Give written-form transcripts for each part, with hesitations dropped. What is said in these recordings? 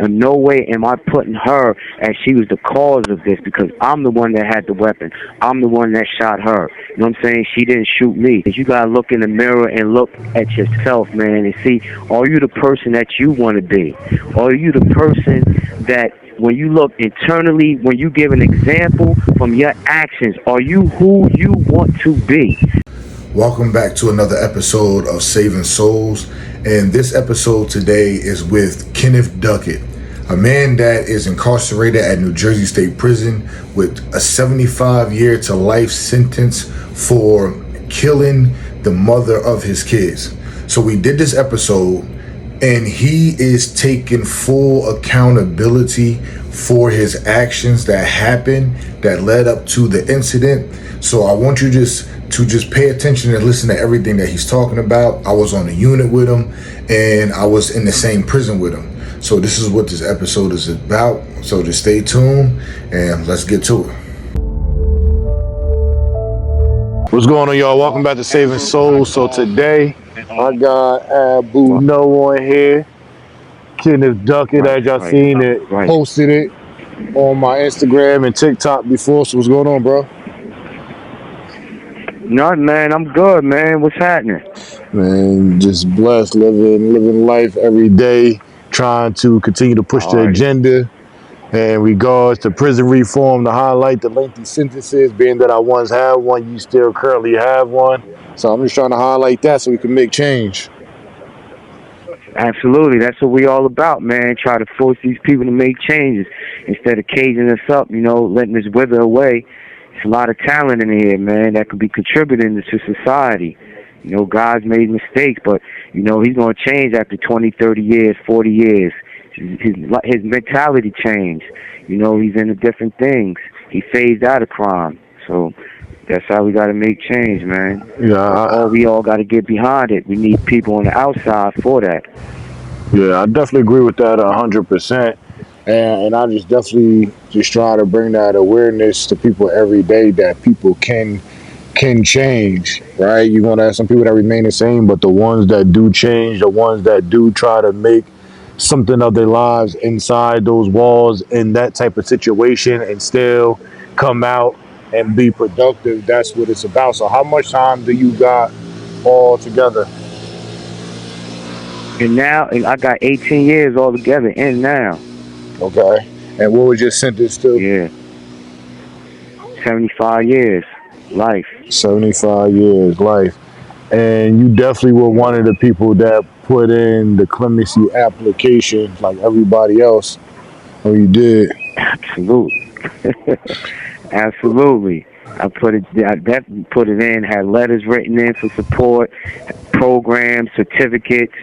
in no way am I putting her as she was the cause of this, because I'm the one that had the weapon. I'm the one that shot her. You know what I'm saying? She didn't shoot me. You gotta look in the mirror and look at yourself, man, and see, are you the person that you want to be? Are you the person that, when you look internally, when you give an example from your actions, are you who you want to be? Welcome back to another episode of Saving Souls. And this episode today is with Kenneth Duckett, a man that is incarcerated at New Jersey State Prison with a 75-year to life sentence for killing the mother of his kids. So we did this episode, and he is taking full accountability for his actions that happened, that led up to the incident. So I want you to just pay attention and listen to everything that he's talking about. I was on a unit with him, and I was in the same prison with him. So this is what this episode is about. So just stay tuned and let's get to it. What's going on, y'all? Welcome back to Saving Souls. So today I got Abu No on here. Kenneth Duckett, as y'all seen it, posted it on my Instagram and TikTok before. So what's going on, bro? Nothing, man. I'm good, man. What's happening? Man, just blessed, living life every day, trying to continue to push the agenda in regards to prison reform, to highlight the lengthy sentences, being that I once had one, you still currently have one. So I'm just trying to highlight that so we can make change. Absolutely. That's what we all about, man. Try to force these people to make changes instead of caging us up, letting us wither away. There's a lot of talent in here, man, that could be contributing to society. God's made mistakes, but, he's going to change after 20, 30 years, 40 years. His mentality changed. He's into different things. He phased out of crime. So that's how we got to make change, man. Yeah, we all got to get behind it. We need people on the outside for that. Yeah, I definitely agree with that 100%. And I just definitely just try to bring that awareness to people every day that people can change, right? You're going to have some people that remain the same, but the ones that do change, the ones that do try to make something of their lives inside those walls in that type of situation and still come out and be productive, that's what it's about. So how much time do you got all together? And now I got 18 years altogether in now. Okay. And what was your sentence to? Yeah. 75 years. Life. 75 years, life. And you definitely were one of the people that put in the clemency application like everybody else. Oh, you did? Absolutely. Absolutely. I definitely put it in, had letters written in for support, programs, certificates,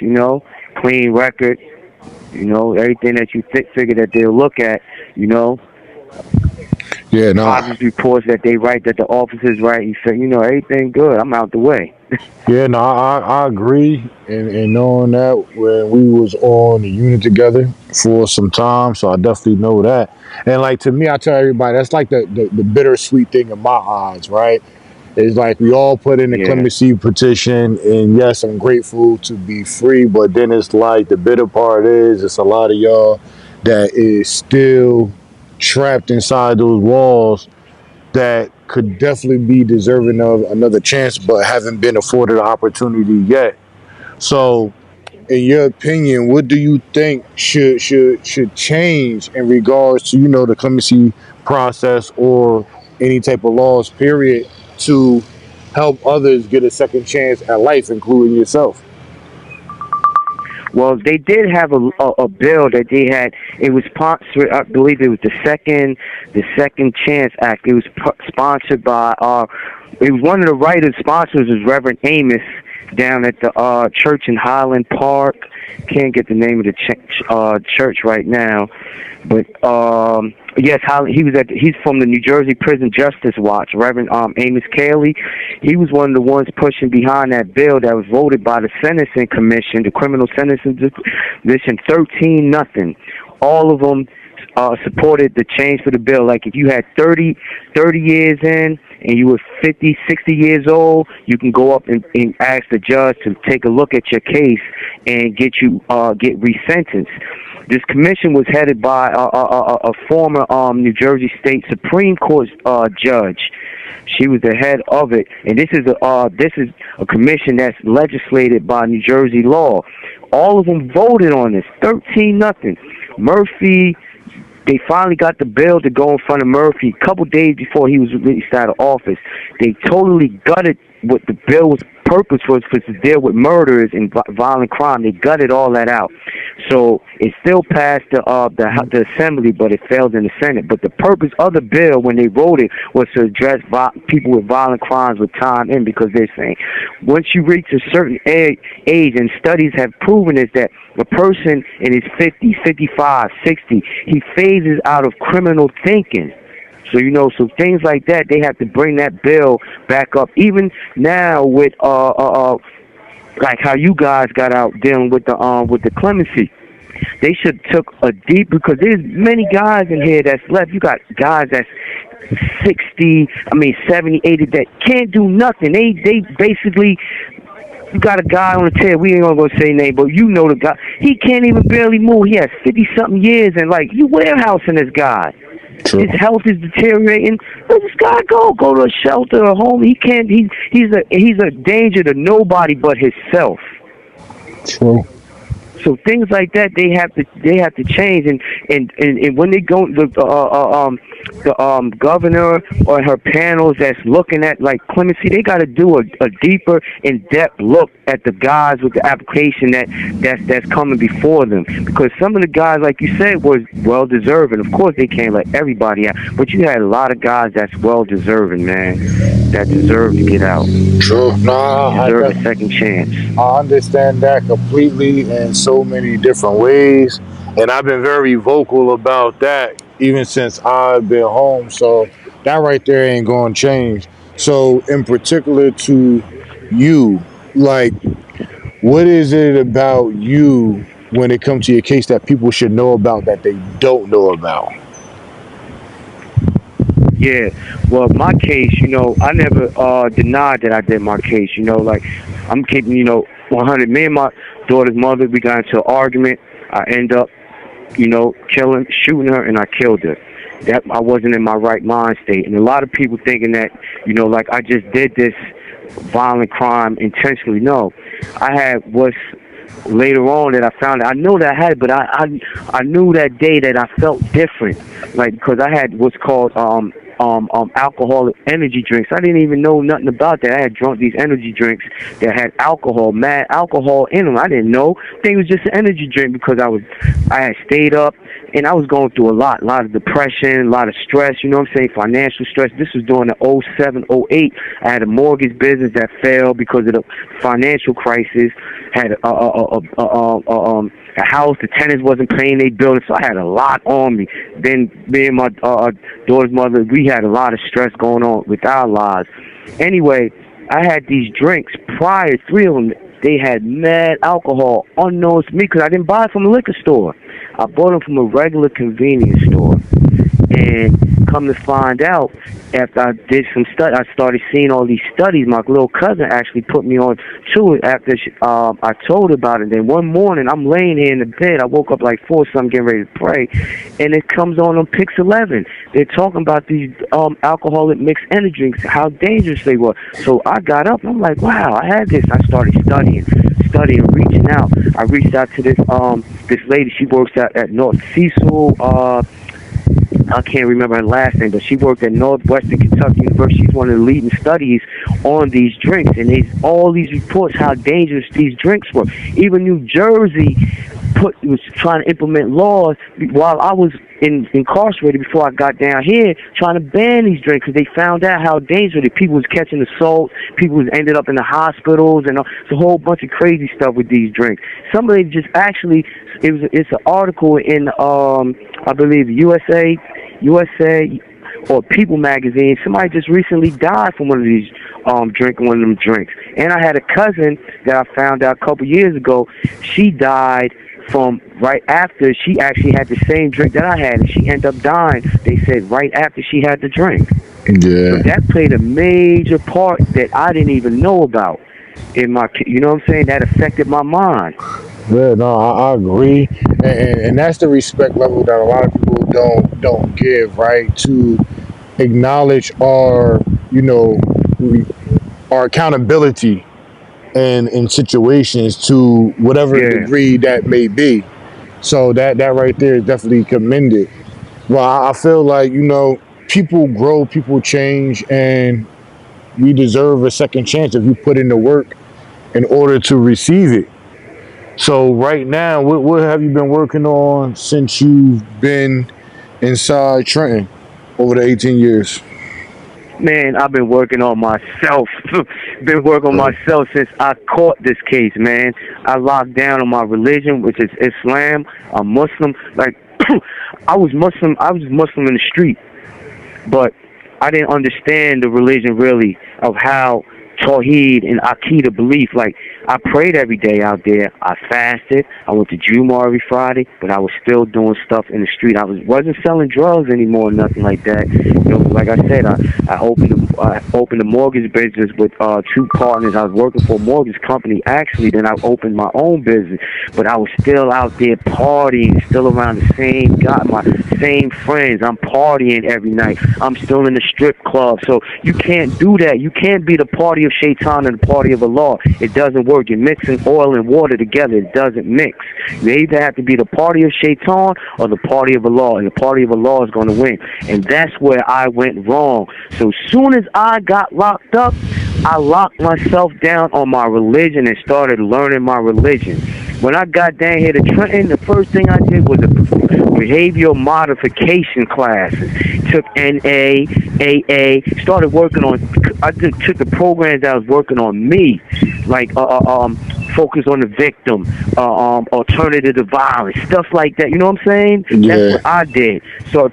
clean record, everything that you figure that they'll look at, Yeah, no. Positive reports that they write, that the officers write, you say, everything good. I'm out the way. Yeah, no, I agree. And knowing that when we was on the unit together for some time, so I definitely know that. And like, to me, I tell everybody, that's like the bittersweet thing in my eyes, right? It's like we all put in the clemency petition, and yes, I'm grateful to be free, but then it's like the bitter part is it's a lot of y'all that is still trapped inside those walls that could definitely be deserving of another chance, but haven't been afforded the opportunity yet. So, in your opinion, what do you think should change in regards to the clemency process or any type of laws, period, to help others get a second chance at life, including yourself? Well, they did have a bill that they had. It was sponsored. I believe it was the Second Chance Act. It was sponsored by. It was one of the writers. Sponsors was Reverend Amos down at the church in Highland Park. Can't get the name of the church right now, but yes, he's from the New Jersey Prison Justice Watch. Reverend Amos Cayley, he was one of the ones pushing behind that bill that was voted by the Sentencing Commission, the Criminal Sentencing Commission, 13-0. All of them supported the change for the bill. Like if you had 30 years in and you were 50, 60 years old, you can go up and ask the judge to take a look at your case and get resentenced. This commission was headed by a former New Jersey State Supreme Court judge. She was the head of it, and this is a commission that's legislated by New Jersey law. All of them voted on this, 13-0. Murphy, they finally got the bill to go in front of Murphy a couple days before he was released out of office. They totally gutted what the bill was purpose was to deal with murders and violent crime. They gutted all that out. So it still passed the Assembly, but it failed in the Senate. But the purpose of the bill, when they wrote it, was to address people with violent crimes with time in, because they're saying once you reach a certain age, and studies have proven is that a person in his 50s, 55, 60, he phases out of criminal thinking. So, so things like that, they have to bring that bill back up. Even now with, like how you guys got out dealing with the clemency. They should took a deep, because there's many guys in here that's left. You got guys that's 70, 80 that can't do nothing. They basically, you got a guy on the tail, we ain't gonna go say name, but the guy, he can't even barely move. He has 50-something years, and like, you warehousing this guy. True. His health is deteriorating. Let this guy go to a shelter or home. He can't. He's a danger to nobody but himself. True. So things like that, they have to change. And when they go, the governor or her panels that's looking at like clemency, they got to do a deeper, in-depth look at the guys with the application that's coming before them. Because some of the guys, like you said, was well deserving. Of course, they can't let everybody out, but you had a lot of guys that's well deserving, man, that deserve to get out. True. Deserve a second chance. I understand that completely in so many different ways, and I've been very vocal about that even since I've been home. So that right there ain't going to change. So in particular to you, like, what is it about you when it comes to your case that people should know about that they don't know about? Yeah, well, my case, I never denied that I did my case. Like, I'm keeping, 100. Me and my daughter's mother, we got into an argument. I end up, shooting her, and I killed her. That I wasn't in my right mind state. And a lot of people thinking that, like I just did this violent crime intentionally. No, I had what's later on that I found. I know that I had, but I knew that day that I felt different, like, because I had what's called alcoholic energy drinks. I didn't even know nothing about that. I had drunk these energy drinks that had alcohol, mad alcohol in them. I didn't know. I think it was just an energy drink because I had stayed up and I was going through a lot of depression, a lot of stress, financial stress. This was during the 07, 08. I had a mortgage business that failed because of the financial crisis. Had a house, the tenants wasn't paying their bills, so I had a lot on me. Then me and my daughter's mother, we had a lot of stress going on with our lives. Anyway, I had these drinks prior, 3 of them. They had mad alcohol, unknown to me, because I didn't buy it from a liquor store. I bought them from a regular convenience store. And come to find out, after I did some study, I started seeing all these studies. My little cousin actually put me on to it after I told her about it. Then one morning, I'm laying here in the bed. I woke up like 4 something, getting ready to pray, and it comes on Pix 11. They're talking about these alcoholic mixed energy drinks, how dangerous they were. So I got up, and I'm like, wow, I had this. I started studying, reaching out. I reached out to this lady. She works at North Cecil. I can't remember her last name, but she worked at Northwestern Kentucky University. She's one of the leading studies on these drinks, and all these reports how dangerous these drinks were. Even New Jersey was trying to implement laws while I was incarcerated before I got down here, trying to ban these drinks because they found out how dangerous it. People was catching assault, people was ended up in the hospitals, and it's a whole bunch of crazy stuff with these drinks. Somebody just actually, it's an article in I believe USA or People magazine. Somebody just recently died from one of these drinking one of them drinks. And I had a cousin that I found out a couple years ago. She died from right after she actually had the same drink that I had, and she ended up dying. They said right after she had the drink. So Yeah. that played a major part that I didn't even know about in my, you know what I'm saying? That affected my mind. Yeah, no, I agree, and that's the respect level that a lot of people don't give, right? To acknowledge our, you know, our accountability in situations to whatever Yeah, degree that may be. So that right there is definitely commended. Well, I feel like, people grow, people change, and we deserve a second chance if you put in the work in order to receive it. So right now, what have you been working on since you've been inside Trenton over the 18 years? man, I've been working on myself. Been working on myself since I caught this case, man. I locked down on my religion, which is Islam. I'm Muslim. Like, I was Muslim in the street, but I didn't understand the religion really of how Tawheed and Akida belief. Like, I prayed every day out there. I fasted. I went to Juma every Friday, but I was still doing stuff in the street. Wasn't selling drugs anymore, nothing like that. Like I said, I opened a mortgage business with two partners. I was working for a mortgage company actually. Then I opened my own business, but I was still out there partying, still around the same guy, my same friends. I'm partying every night. I'm still in the strip club. So you can't do that. You can't be the party of Shaitan and the party of Allah. It doesn't work. You're mixing oil and water together. It doesn't mix. You either have to be the party of Shaitan or the party of Allah, and the party of Allah is going to win. And that's where I went wrong. So soon as I got locked up, I locked myself down on my religion and started learning my religion. When I got down here to Trenton, the first thing I did was a behavioral modification classes. Took NA, AA, started working on. Took the programs that was working on me, like focus on the victim, alternative to violence, stuff like that. You know what I'm saying? That's Yeah, what I did. So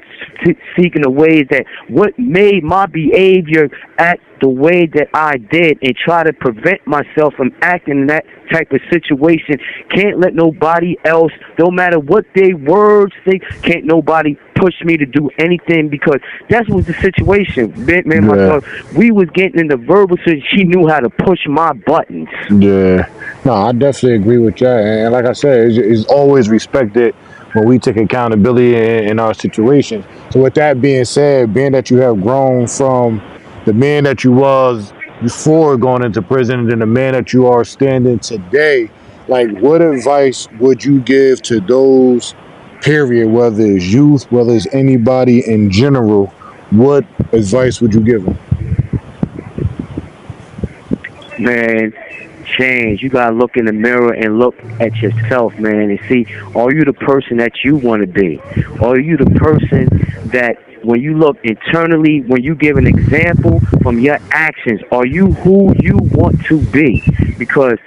seeking the ways that what made my behavior act the way that I did, and try to prevent myself from acting in that type of situation. Can't let nobody else, no matter what they words say, can't nobody push me to do anything, because that was the situation. Man, my yeah, son, we was getting into verbal, so she knew how to push my buttons. yeah. No, I definitely agree with that. And like I said, it's always respected when we take accountability in our situations. So with that being said, being that you have grown from the man that you was before going into prison and the man that you are standing today, like what advice would you give to those, period, whether it's youth, whether it's anybody in general, what advice would you give them? Man, change. You gotta look in the mirror and look at yourself, man, and see, are you the person that you want to be? Are you the person that when you look internally, when you give an example from your actions, are you who you want to be? Because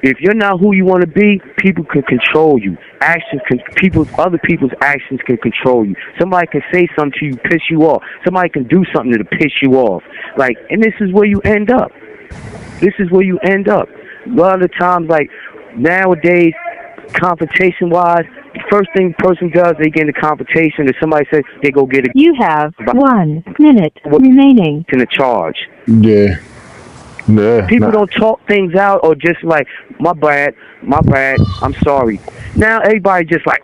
if you're not who you want to be, people can control you. Other people's actions can control you. Somebody can say something to you, piss you off. Somebody can do something to piss you off. Like, and this is where you end up. This is where you end up. A lot of the times, like nowadays, confrontation wise, the first thing a person does, they get in a confrontation, if somebody says they go get a You have 1 minute remaining. in a charge. Yeah, yeah, People nah, don't talk things out, or just like, my bad, I'm sorry. Now everybody just like,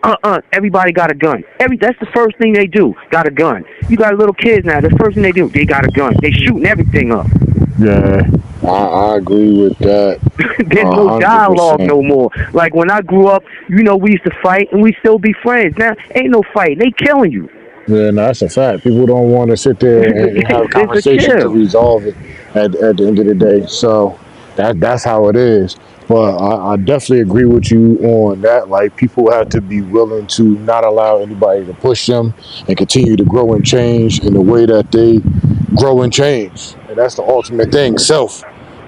everybody got a gun. That's the first thing they do, got a gun. You got little kids now, the first thing they do, they got a gun. They shooting everything up. yeah. I agree with that There's a no hundred dialogue percent. no more. Like when I grew up, we used to fight and we still be friends. Now ain't no fight. They killing you. Yeah, no, that's a fact. People don't want to sit there and have a It's a conversation to kill. resolve it at the end of the day. So that's how it is. But I definitely agree with you on that. Like people have to be willing to not allow anybody to push them and continue to grow and change in the way that they grow and change. And that's the ultimate thing.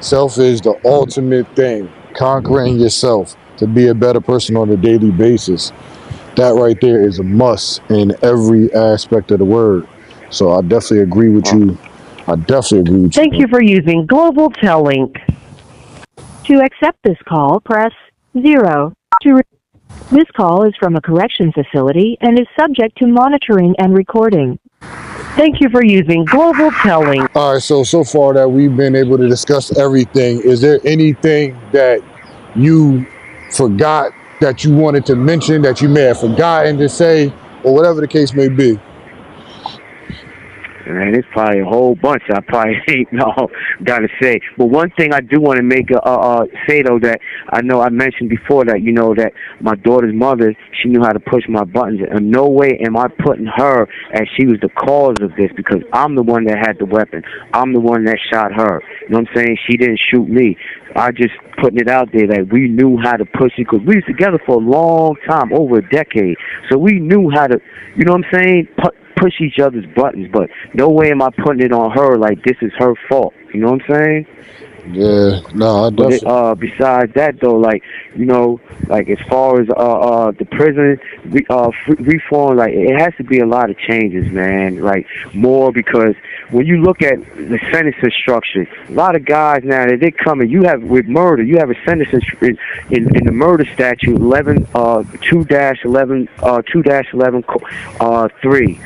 Self is the ultimate thing. Conquering yourself to be a better person on a daily basis, that right there is a must in every aspect of the word. So I definitely agree with Oh, you. I definitely agree with Thank you. you for using Global Tel Link. To accept this call, press 0. To This call is from a correction facility and is subject to monitoring and recording. Thank you for using Global Telling. All right, so far that we've been able to discuss everything, is there anything that you forgot that you wanted to mention that you may have forgotten to say, or whatever the case may be? Man, it's probably a whole bunch I probably ain't gotta say. But one thing I do want to make say though, that I know I mentioned before, that that my daughter's mother, she knew how to push my buttons. In no way am I putting her as she was the cause of this, because I'm the one that had the weapon. I'm the one that shot her. You know what I'm saying? She didn't shoot me. I just putting it out there that we knew how to push it, because we was together for a long time, over a decade. So we knew how to, you know what I'm saying, push each other's buttons. But no way am I putting it on her like this is her fault. You know what I'm saying? Yeah, no, I But definitely. besides that though, like like as far as the prison reform, like it has to be a lot of changes, man. Like more, because when you look at the sentencing structure, a lot of guys now that they coming, you have with murder, you have a sentencing in the murder statute 2-11 3.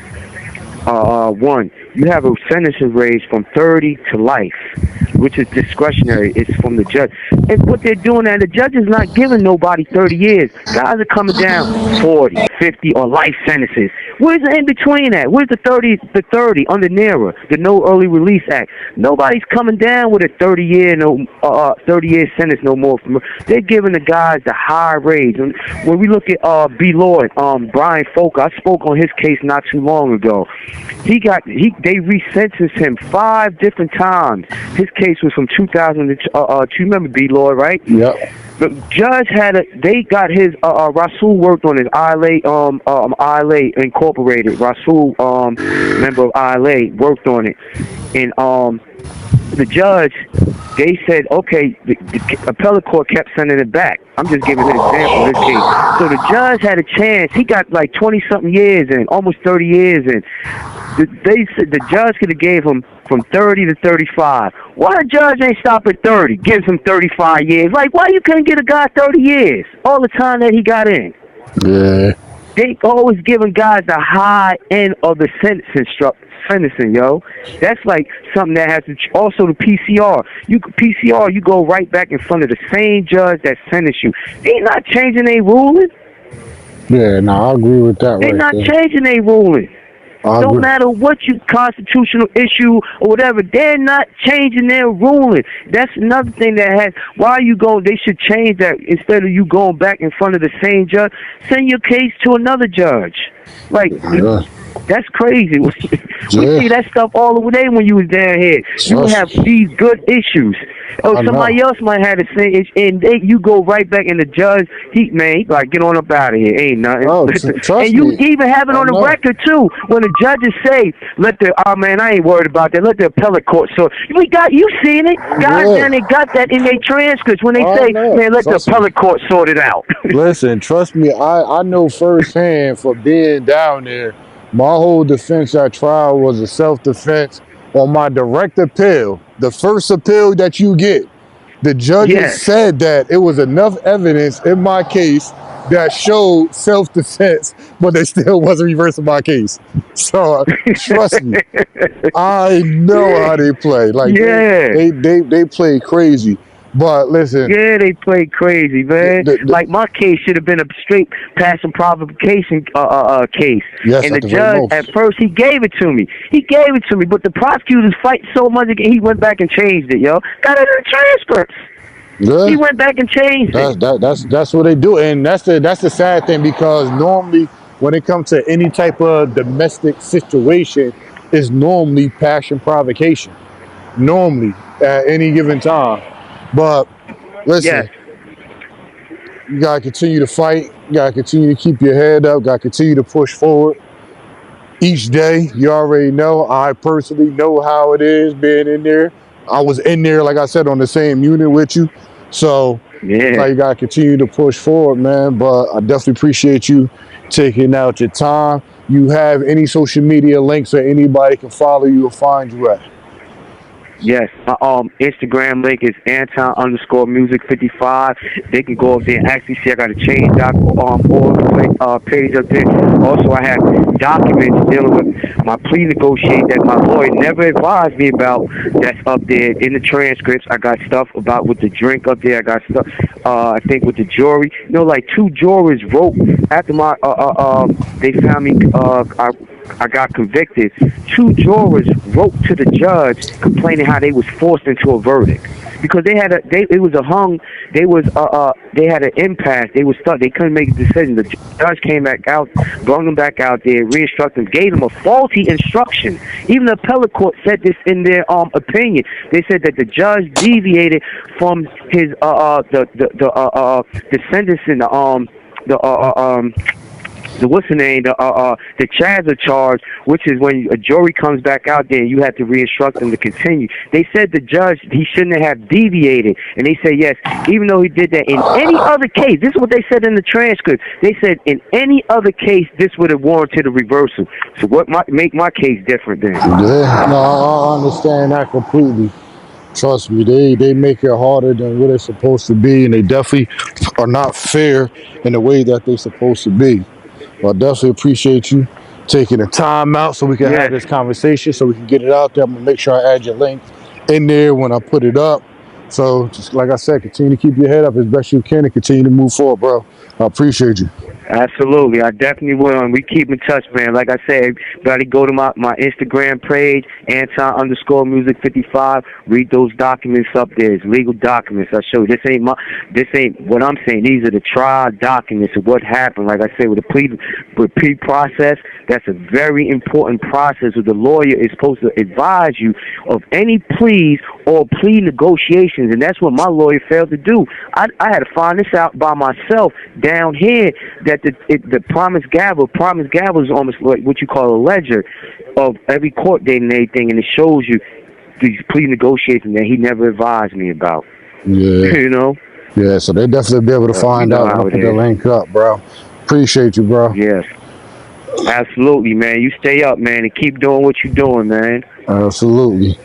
1. You have a sentencing range from 30 to life, which is discretionary. It's from the judge. And what they're doing now, the judge is not giving nobody 30 years. Guys are coming down 40, 50, or life sentences. Where's the in between at? Where's the 30 under NERA, the No Early Release Act? Nobody's coming down with a 30-year 30-year sentence no more. They're giving the guys the high range. And when we look at B. Lloyd, Brian Folk, I spoke on his case not too long ago. They resentenced him 5 different times. His case was from 2000. You remember B. Lloyd, right? Yep. The judge they got his Rasul worked on his ILA Incorporated. Rasul, member of ILA, worked on it, and the judge, they said, okay, the appellate court kept sending it back. I'm just giving an example of this case. So the judge had a chance. He got like 20-something years in, almost 30 years in. They said the judge could have gave him from 30 to 35. Why the judge ain't stop at 30, gives him 35 years? Like, why you couldn't get a guy 30 years all the time that he got in? Yeah. They always giving guys the high end of the sentencing, yo. That's like something that has to. Also, the PCR. You go right back in front of the same judge that sentenced you. They not changing their ruling. Yeah, no, I agree with that They right not there. changing their ruling. I Don't agree. matter what you constitutional issue or whatever, they're not changing their ruling. That's another thing that has. Why you going? They should change that. Instead of you going back in front of the same judge, send your case to another judge. Like, Yeah. that's crazy. We Yeah. see that stuff all over there when you was down here. You Trust have me. these good issues. Oh, I somebody know. else might have the same issue, and you go right back, and the judge, he like, get on up out of here. Ain't nothing. Oh, trust And you me. even have it I on the know. record too, when the judges say, man, I ain't worried about that. Let the appellate court sort. You seen it? Guys Yeah. down there got that in their transcripts when they I say, know. man, let the Trust me. appellate court sort it out. Listen, trust me, I know firsthand for being down there. My whole defense at trial was a self-defense. On my direct appeal, the first appeal that you get, the judges Yes. said that it was enough evidence in my case that showed self-defense, but they still wasn't reversing my case. So trust me, I know how they play. Like Yeah. they play crazy. But listen, Yeah, they played crazy, man. the Like, my case should have been a straight passion provocation case. yes, And at the the very judge, most. at first, he gave it to me. But the prosecutors fight so much, he went back and changed it, yo. Got it in the transcripts. Yeah. He went back and changed it. That's what they do, and that's the sad thing, because normally when it comes to any type of domestic situation, it's normally passion provocation. Normally at any given time, but Yes. listen, you gotta continue to fight. You gotta continue to keep your head up. Gotta continue to push forward each day. You already know. I personally know how it is being in there. I was in there, like I said, on the same unit with you, so. Yeah. Like, you gotta continue to push forward, man. But I definitely appreciate you taking out your time. You have any social media links or anybody can follow you or find you at? Yes, my Instagram link is Anton_music55. They can go up there and actually see I got a change.org page up there. Also, I have documents dealing with my plea negotiation that my lawyer never advised me about. That's up there in the transcripts. I got stuff about with the drink up there. I got stuff, I think, with the jury. You know, like 2 jurors wrote after my they found me. I got convicted. 2 jurors wrote to the judge complaining how they was forced into a verdict because they had they had an impasse. They was stuck. They couldn't make a decision. The judge came back out, brought them back out there, re-instructed them, gave them a faulty instruction. Even the appellate court said this in their opinion. They said that the judge deviated from his the sentencing the what's the name, the Chaza charge, which is when a jury comes back out there and you have to re-instruct them to continue. They said the judge, he shouldn't have deviated, and they say yes, even though he did that in any other case. This is what they said in the transcript. They said in any other case this would have warranted a reversal. So what might make my case different then? Yeah, no, I understand that completely. Trust me, they make it harder than what it's supposed to be, and they definitely are not fair in the way that they're supposed to be. Well, I definitely appreciate you taking the time out so we can have this conversation, so we can get it out there. I'm gonna make sure I add your link in there when I put it up. So, just like I said, continue to keep your head up as best you can and continue to move forward, bro. I appreciate you. Absolutely, I definitely will, and we keep in touch, man. Like I said, everybody go to my Instagram page, Anton_music55. Read those documents up there. It's legal documents. I show you. This ain't what I'm saying. These are the trial documents of what happened. Like I said, with the plea process, that's a very important process where the lawyer is supposed to advise you of any pleas or plea negotiations, and that's what my lawyer failed to do. I had to find this out by myself down here, that the promise gavel is almost like what you call a ledger of every court date and everything, and it shows you these plea negotiations that he never advised me about. Yeah. You know? Yeah, so they definitely be able to find out when I put the link up, bro. Appreciate you, bro. Yes. Absolutely, man. You stay up, man, and keep doing what you're doing, man. Absolutely.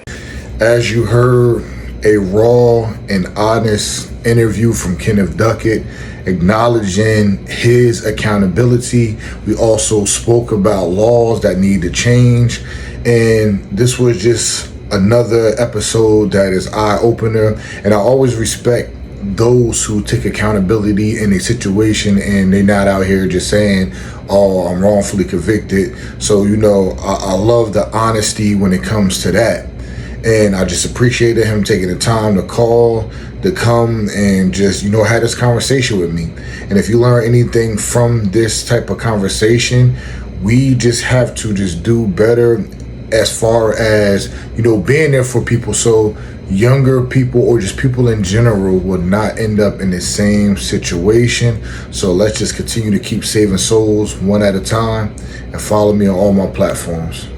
As you heard, a raw and honest interview from Kenneth Duckett, acknowledging his accountability. We also spoke about laws that need to change, and this was just another episode that is eye-opener. And I always respect those who take accountability in a situation and they're not out here just saying, oh, I'm wrongfully convicted. So, I love the honesty when it comes to that. And I just appreciated him taking the time to call, to come and just, have this conversation with me. And if you learn anything from this type of conversation, we just have to just do better as far as, being there for people so younger people or just people in general would not end up in the same situation. So let's just continue to keep saving souls one at a time, and follow me on all my platforms.